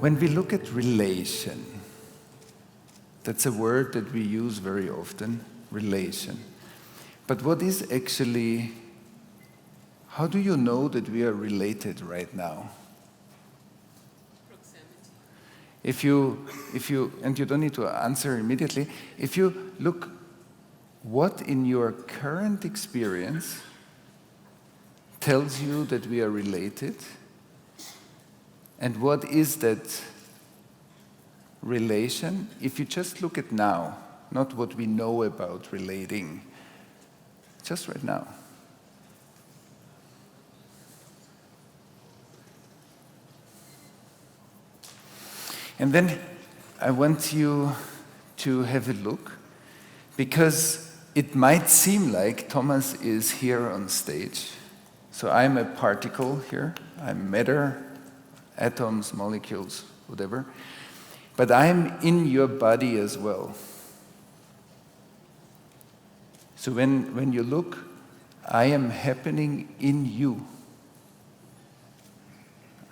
When we look at relation, that's a word that we use very often, relation. But what is actually, how do you know that we are related right now? Proximity. If you, and you don't need to answer immediately, if you look, what in your current experience tells you that we are related? And what is that relation? If you just look at now, not what we know about relating, just right now. And then I want you to have a look, because it might seem like Thomas is here on stage. So I'm a particle here, I'm matter, atoms, molecules, whatever. But I'm in your body as well. So when you look, I am happening in you.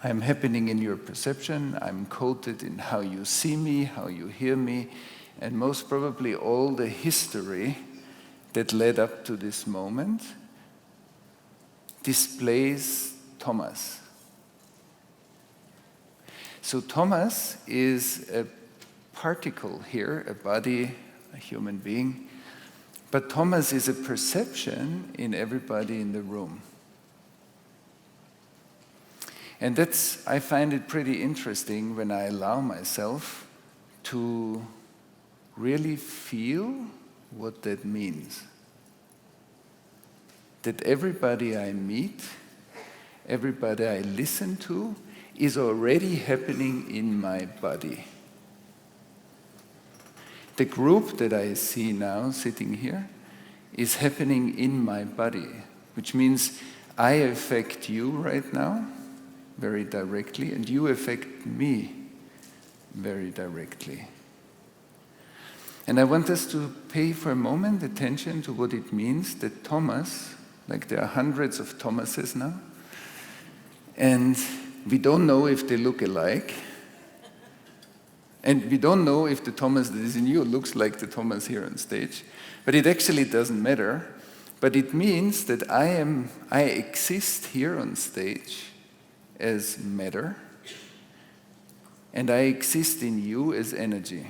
I'm happening in your perception, I'm coated in how you see me, how you hear me, and most probably all the history that led up to this moment displays Thomas. So Thomas is a particle here, a body, a human being, but Thomas is a perception in everybody in the room. And I find it pretty interesting when I allow myself to really feel what that means. That everybody I meet, everybody I listen to, is already happening in my body. The group that I see now sitting here is happening in my body, which means I affect you right now very directly, and you affect me very directly. And I want us to pay for a moment attention to what it means that Thomas, like there are hundreds of Thomases now, and we don't know if they look alike, and we don't know if the Thomas that is in you looks like the Thomas here on stage, but it actually doesn't matter. But it means that I exist here on stage as matter, and I exist in you as energy.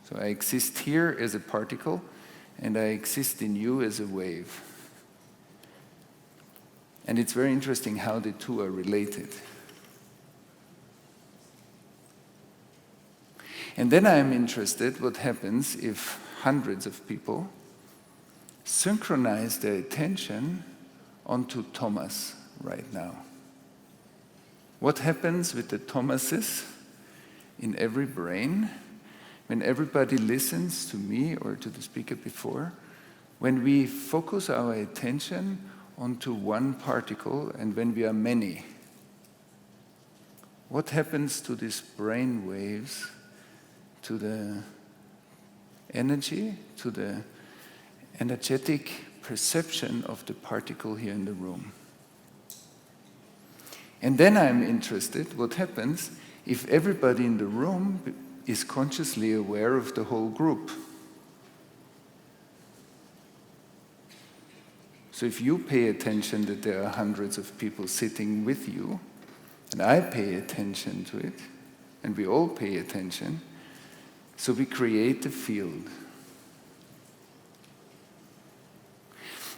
So I exist here as a particle, and I exist in you as a wave. And it's very interesting how the two are related. And then I'm interested what happens if hundreds of people synchronize their attention onto Thomas right now. What happens with the Thomases in every brain when everybody listens to me or to the speaker before, when we focus our attention onto one particle and when we are many? What happens to these brain waves, to the energy, to the energetic perception of the particle here in the room? And then I'm interested what happens if everybody in the room is consciously aware of the whole group. So if you pay attention that there are hundreds of people sitting with you, and I pay attention to it, and we all pay attention, so we create a field.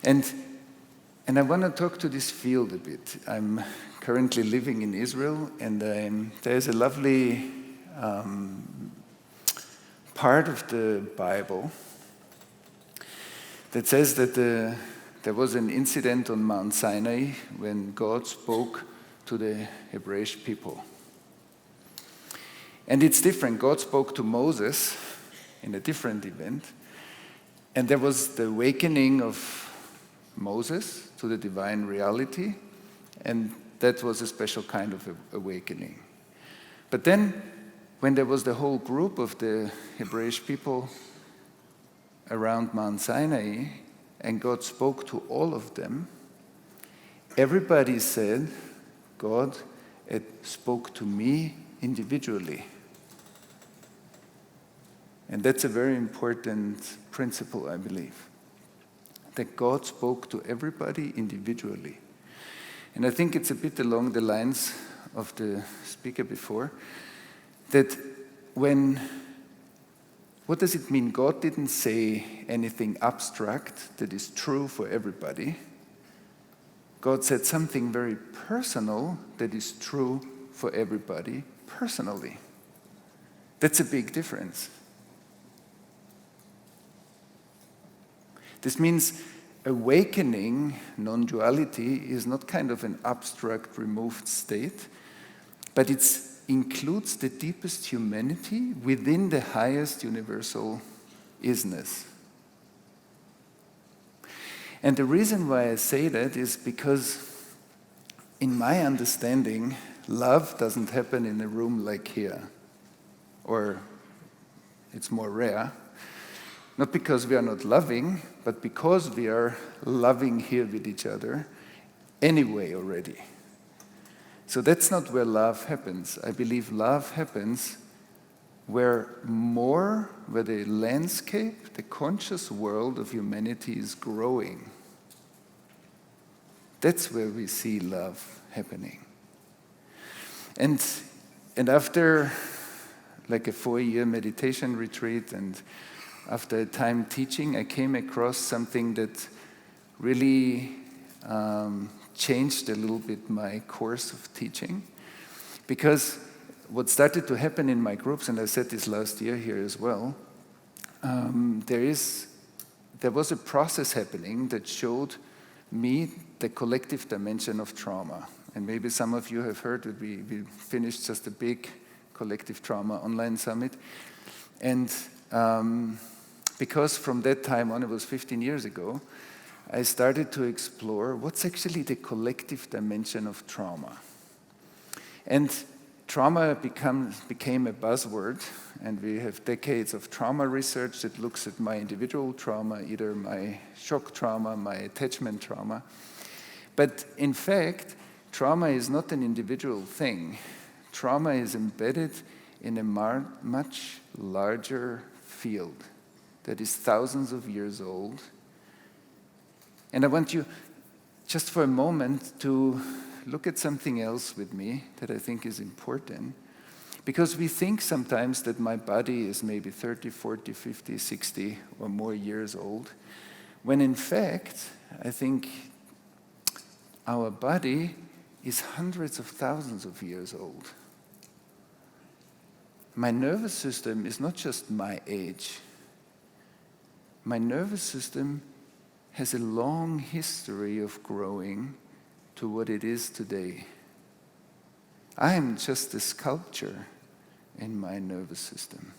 And I want to talk to this field a bit. I'm currently living in Israel, and there's a lovely part of the Bible that says that there was an incident on Mount Sinai when God spoke to the Hebrew people. And it's different. God spoke to Moses in a different event, and there was the awakening of Moses to the divine reality, and that was a special kind of awakening. But then, when there was the whole group of the Hebrew people around Mount Sinai, and God spoke to all of them, everybody said, God, it spoke to me individually. And that's a very important principle, I believe, that God spoke to everybody individually. And I think it's a bit along the lines of the speaker before, that what does it mean? God didn't say anything abstract that is true for everybody. God said something very personal that is true for everybody personally. That's a big difference. This means awakening non-duality is not kind of an abstract, removed state, but it includes the deepest humanity within the highest universal isness. And the reason why I say that is because, in my understanding, love doesn't happen in a room like here, or it's more rare. Not because we are not loving, but because we are loving here with each other anyway already. So that's not where love happens. I believe love happens where the landscape, the conscious world of humanity is growing. That's where we see love happening. And after like a 4-year meditation retreat and after a time teaching, I came across something that really changed a little bit my course of teaching. Because what started to happen in my groups, and I said this last year here as well, there was a process happening that showed me the collective dimension of trauma. And maybe some of you have heard that we finished just a big collective trauma online summit. And because from that time on, it was 15 years ago, I started to explore what's actually the collective dimension of trauma. And trauma became a buzzword, and we have decades of trauma research that looks at my individual trauma, either my shock trauma, my attachment trauma. But in fact, trauma is not an individual thing. Trauma is embedded in a much larger field that is thousands of years old. And I want you, just for a moment, to look at something else with me that I think is important. Because we think sometimes that my body is maybe 30, 40, 50, 60 or more years old, when in fact, I think our body is hundreds of thousands of years old. My nervous system is not just my age. My nervous system has a long history of growing to what it is today. I am just a sculpture in my nervous system.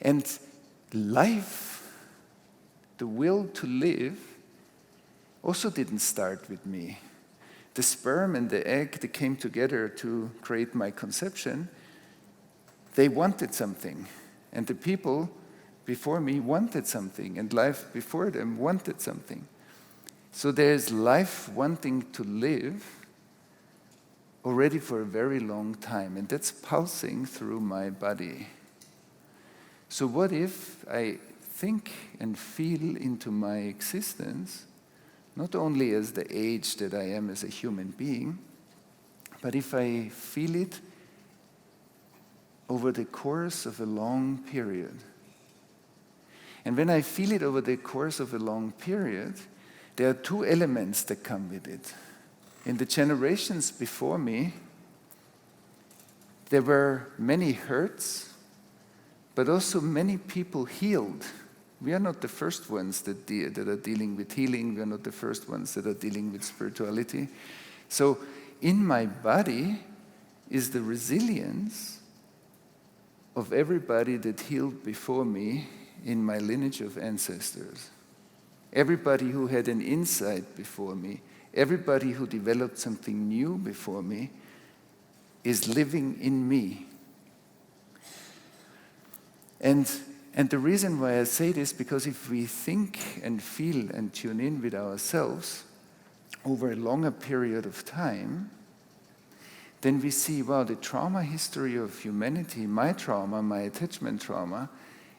And life, the will to live, also didn't start with me. The sperm and the egg that came together to create my conception, they wanted something. And the people before me wanted something, and life before them wanted something. So there's life wanting to live already for a very long time, and that's pulsing through my body. So what if I think and feel into my existence, not only as the age that I am as a human being, but if I feel it over the course of a long period. And when I feel it over the course of a long period, there are two elements that come with it. In the generations before me, there were many hurts, but also many people healed. We are not the first ones that are dealing with healing. We are not the first ones that are dealing with spirituality. So in my body is the resilience of everybody that healed before me in my lineage of ancestors. Everybody who had an insight before me, everybody who developed something new before me is living in me. And the reason why I say this, because if we think and feel and tune in with ourselves, over a longer period of time, then we see, wow, the trauma history of humanity, my trauma, my attachment trauma,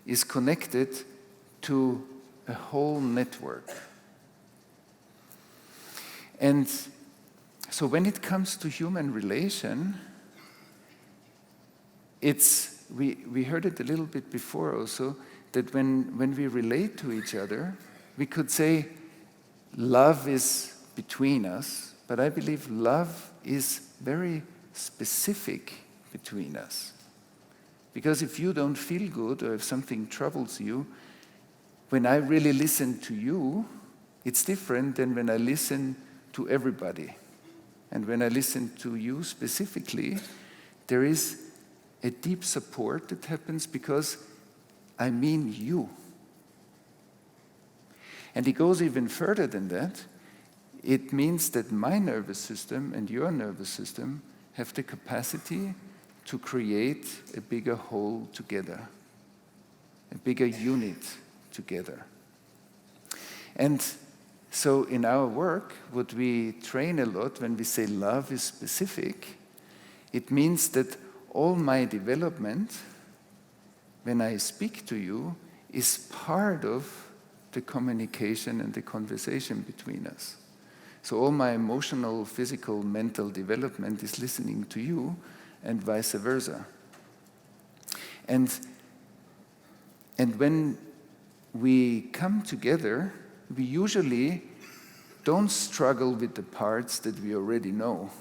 is connected to a whole network. And so when it comes to human relation, we heard it a little bit before also, that when we relate to each other, we could say love is between us, but I believe love is very specific between us. Because if you don't feel good or if something troubles you, when I really listen to you, it's different than when I listen to everybody. And when I listen to you specifically, there is a deep support that happens because I mean you. And it goes even further than that. It means that my nervous system and your nervous system have the capacity to create a bigger whole together, a bigger unit together. And so in our work, what we train a lot when we say love is specific, it means that all my development, when I speak to you, is part of the communication and the conversation between us. So all my emotional, physical, mental development is listening to you and vice versa. And when we come together, we usually don't struggle with the parts that we already know.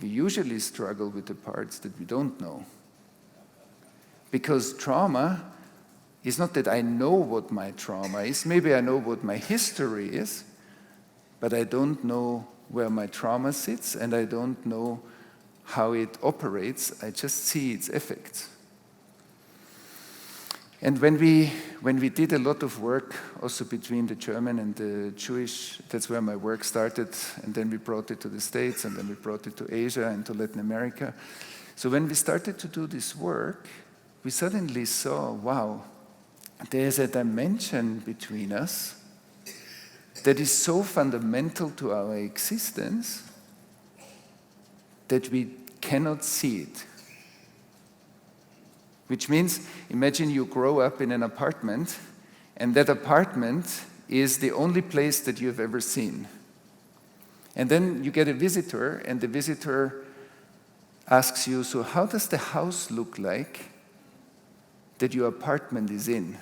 We usually struggle with the parts that we don't know. Because trauma is not that I know what my trauma is. Maybe I know what my history is, but I don't know where my trauma sits, and I don't know how it operates. I just see its effects. And when we did a lot of work also between the German and the Jewish, that's where my work started, and then we brought it to the States, and then we brought it to Asia and to Latin America. So when we started to do this work, we suddenly saw, wow, there's a dimension between us that is so fundamental to our existence that we cannot see it. Which means, imagine you grow up in an apartment, and that apartment is the only place that you've ever seen. And then you get a visitor, and the visitor asks you, so how does the house look like that your apartment is in?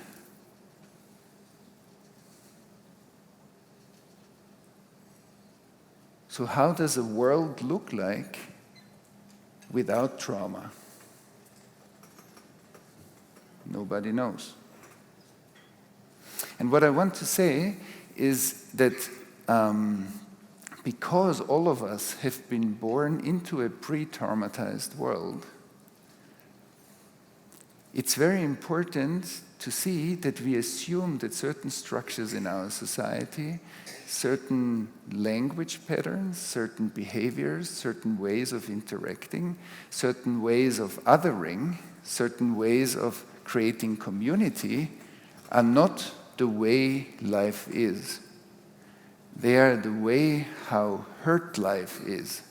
So how does a world look like without trauma? Nobody knows. And what I want to say is that because all of us have been born into a pre-traumatized world, it's very important to see that we assume that certain structures in our society, certain language patterns, certain behaviors, certain ways of interacting, certain ways of othering, certain ways of creating community are not the way life is. They are the way how hurt life is.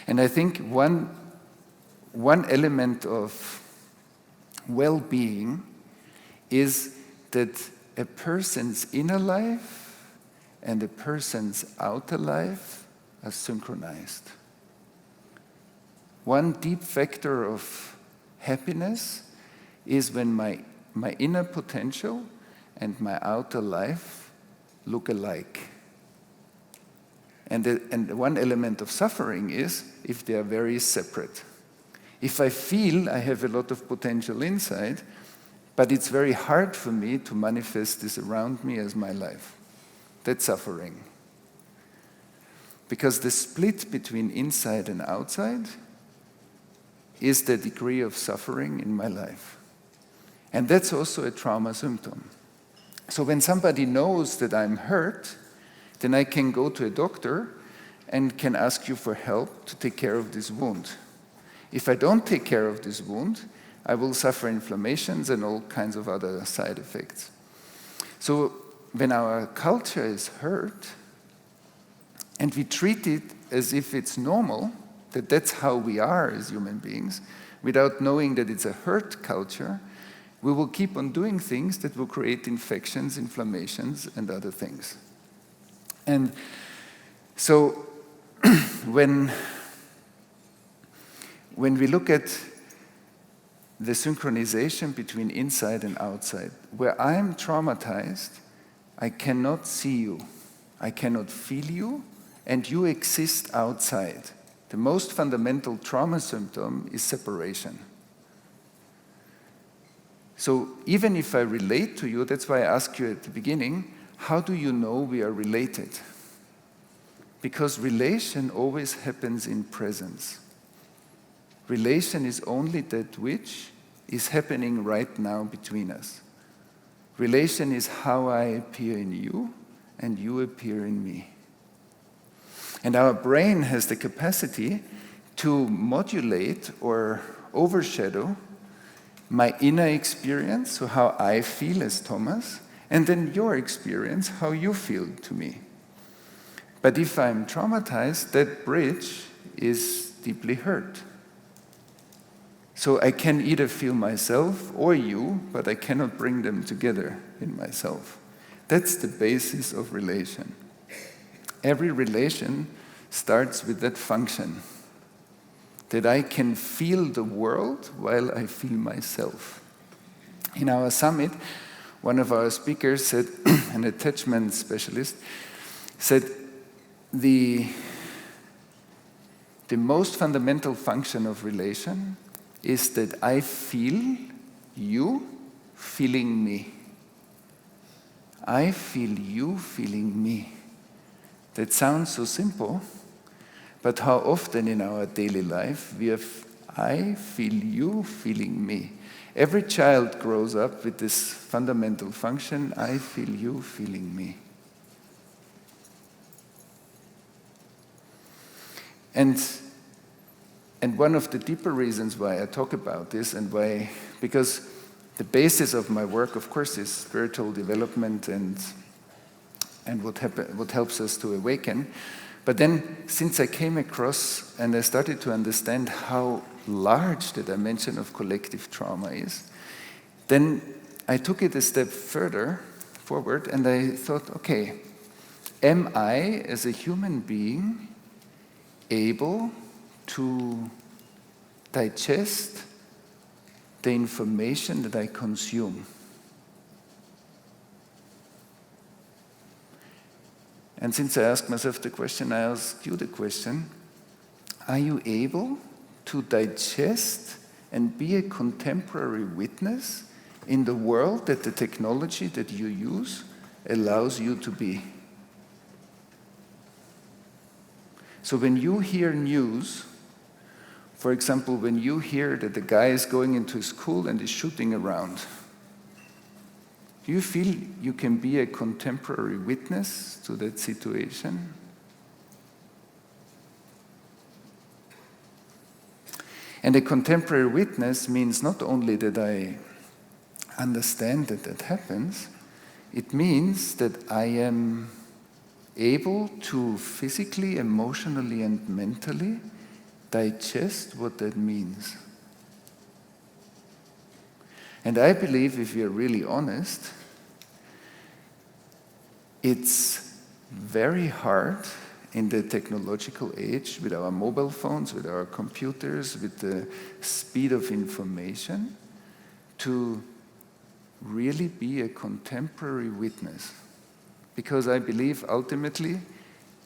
And I think one element of well-being is that a person's inner life and a person's outer life are synchronized. One deep factor of happiness is when my inner potential and my outer life look alike. And one element of suffering is if they are very separate. If I feel I have a lot of potential inside, but it's very hard for me to manifest this around me as my life, that's suffering. Because the split between inside and outside is the degree of suffering in my life. And that's also a trauma symptom. So when somebody knows that I'm hurt, then I can go to a doctor and can ask you for help to take care of this wound. If I don't take care of this wound, I will suffer inflammations and all kinds of other side effects. So when our culture is hurt, and we treat it as if it's normal, that that's how we are as human beings, without knowing that it's a hurt culture, we will keep on doing things that will create infections, inflammations, and other things. And so when we look at the synchronization between inside and outside, where I'm traumatized, I cannot see you, I cannot feel you, and you exist outside. The most fundamental trauma symptom is separation. So even if I relate to you, that's why I asked you at the beginning, how do you know we are related? Because relation always happens in presence. Relation is only that which is happening right now between us. Relation is how I appear in you and you appear in me. And our brain has the capacity to modulate or overshadow my inner experience, so how I feel as Thomas, and then your experience, how you feel to me. But if I'm traumatized, that bridge is deeply hurt. So I can either feel myself or you, but I cannot bring them together in myself. That's the basis of relation. Every relation starts with that function, that I can feel the world while I feel myself. In our summit, one of our speakers said, an attachment specialist, said the most fundamental function of relation is that I feel you feeling me. I feel you feeling me. That sounds so simple, but how often in our daily life we have I feel you feeling me. Every child grows up with this fundamental function, I feel you feeling me. And one of the deeper reasons why I talk about this and why, because the basis of my work, of course, is spiritual development and what helps us to awaken. But then, since I came across and I started to understand how large the dimension of collective trauma is, then I took it a step further forward and I thought, okay, am I, as a human being, able to digest the information that I consume? And since I asked myself the question, I asked you the question, are you able to digest and be a contemporary witness in the world that the technology that you use allows you to be? So when you hear news, for example, when you hear that the guy is going into school and is shooting around, do you feel you can be a contemporary witness to that situation? And a contemporary witness means not only that I understand that that happens, it means that I am able to physically, emotionally, and mentally digest what that means. And I believe, if we are really honest, it's very hard in the technological age, with our mobile phones, with our computers, with the speed of information, to really be a contemporary witness. Because I believe, ultimately,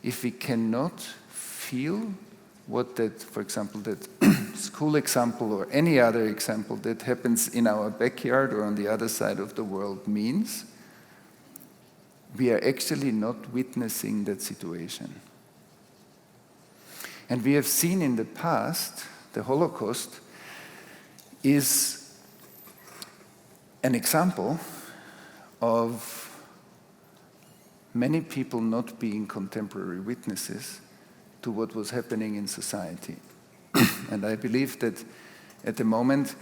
if we cannot feel what that, for example, that school example or any other example that happens in our backyard or on the other side of the world means, we are actually not witnessing that situation. And we have seen in the past, the Holocaust is an example of many people not being contemporary witnesses to what was happening in society. And I believe that at the moment,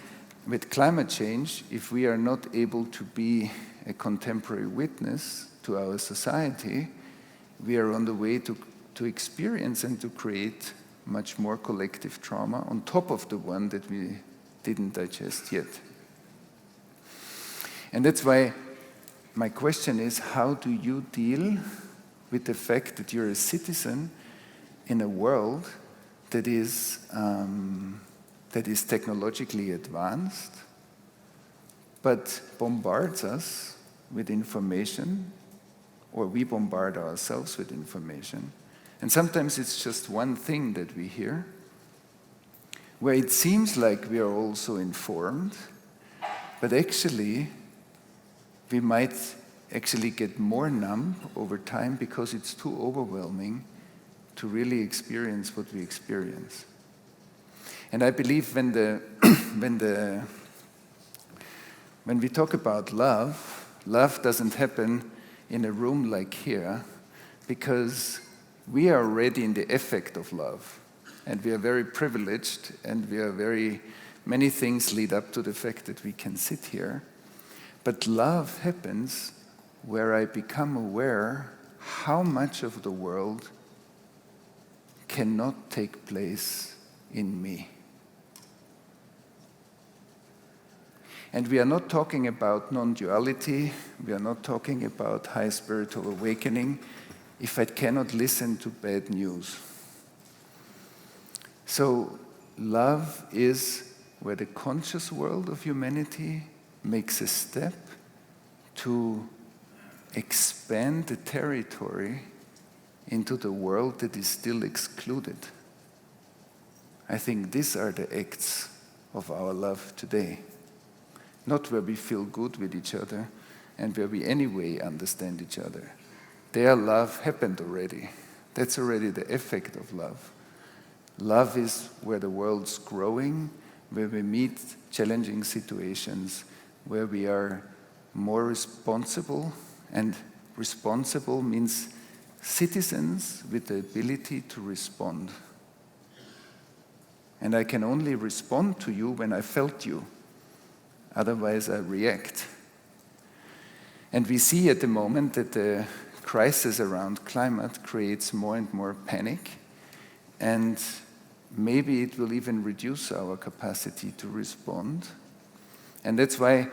with climate change, if we are not able to be a contemporary witness, to our society, we are on the way to experience and to create much more collective trauma on top of the one that we didn't digest yet. And that's why my question is, how do you deal with the fact that you're a citizen in a world that is technologically advanced, but bombards us with information, or we bombard ourselves with information. And sometimes it's just one thing that we hear, where it seems like we are also informed, but actually we might actually get more numb over time because it's too overwhelming to really experience what we experience. And I believe when we talk about love, love doesn't happen in a room like here, because we are already in the effect of love, and we are very privileged, and many things lead up to the fact that we can sit here. But love happens where I become aware how much of the world cannot take place in me. And we are not talking about non-duality, we are not talking about high spiritual awakening if I cannot listen to bad news. So love is where the conscious world of humanity makes a step to expand the territory into the world that is still excluded. I think these are the acts of our love today. Not where we feel good with each other and where we anyway understand each other. Their love happened already. That's already the effect of love. Love is where the world's growing, where we meet challenging situations, where we are more responsible, and responsible means citizens with the ability to respond. And I can only respond to you when I felt you. Otherwise, I react. And we see at the moment that the crisis around climate creates more and more panic, and maybe it will even reduce our capacity to respond. And that's why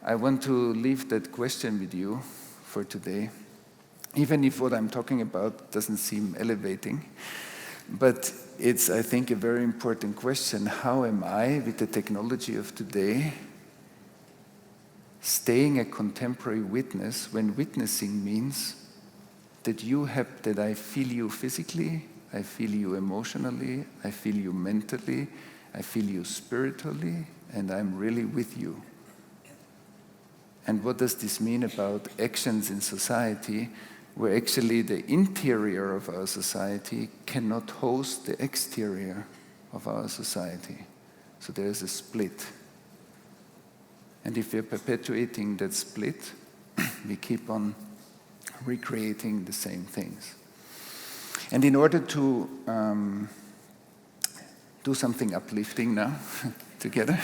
I want to leave that question with you for today, even if what I'm talking about doesn't seem elevating. But it's, I think, a very important question. How am I, with the technology of today, staying a contemporary witness when witnessing means that that I feel you physically, I feel you emotionally, I feel you mentally, I feel you spiritually, and I'm really with you. And what does this mean about actions in society where actually the interior of our society cannot host the exterior of our society? So there's a split. And if we're perpetuating that split, we keep on recreating the same things. And in order to do something uplifting now together,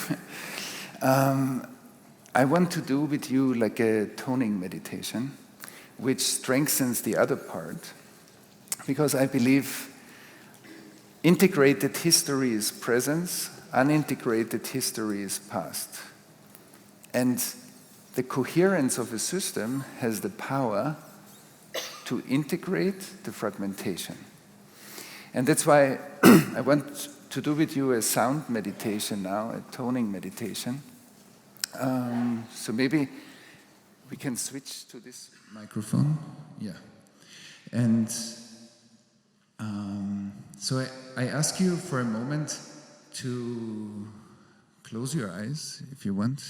I want to do with you like a toning meditation, which strengthens the other part, because I believe integrated history is presence, unintegrated history is past. And the coherence of a system has the power to integrate the fragmentation. And that's why I want to do with you a sound meditation now, a toning meditation. So maybe we can switch to this microphone. Yeah. And so I ask you for a moment to close your eyes if you want.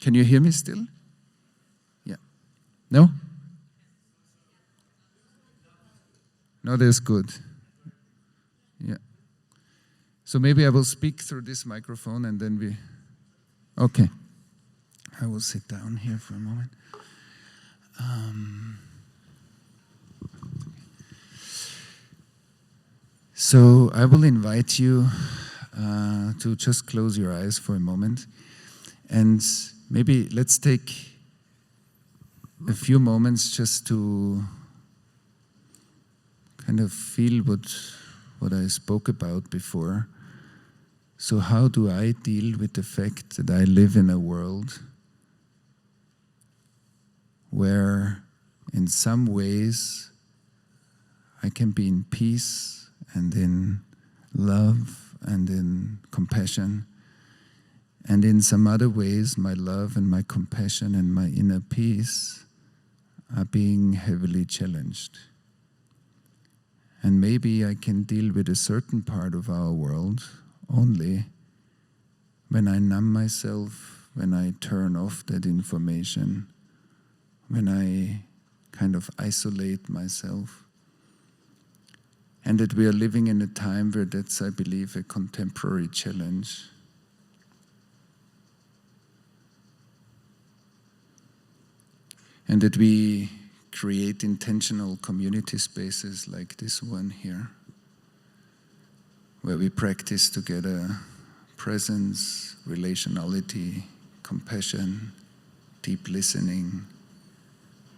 Can you hear me still? Yeah. No? No, that's good. Yeah. So maybe I will speak through this microphone and then we... Okay. I will sit down here for a moment. So I will invite you to just close your eyes for a moment. And maybe let's take a few moments just to kind of feel what I spoke about before. So how do I deal with the fact that I live in a world where in some ways I can be in peace and in love and in compassion, and in some other ways my love and my compassion and my inner peace are being heavily challenged. And maybe I can deal with a certain part of our world only when I numb myself, when I turn off that information, when I kind of isolate myself. And that we are living in a time where that's, I believe, a contemporary challenge. And that we create intentional community spaces like this one here, where we practice together presence, relationality, compassion, deep listening,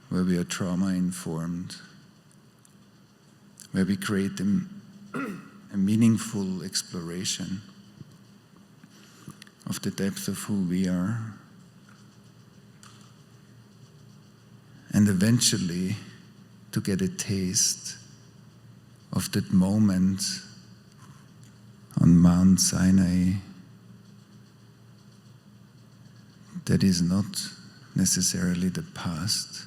where we are trauma-informed, where we create a meaningful exploration of the depth of who we are, and eventually to get a taste of that moment on Mount Sinai that is not necessarily the past,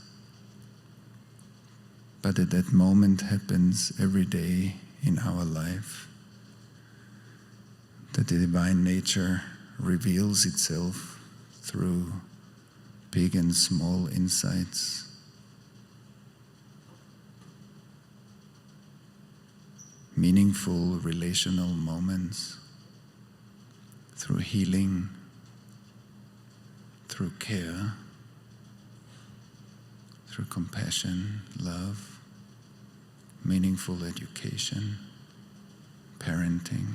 but that moment happens every day in our life, that the divine nature reveals itself through big and small insights, meaningful relational moments, through healing, through care, through compassion, love, meaningful education, parenting.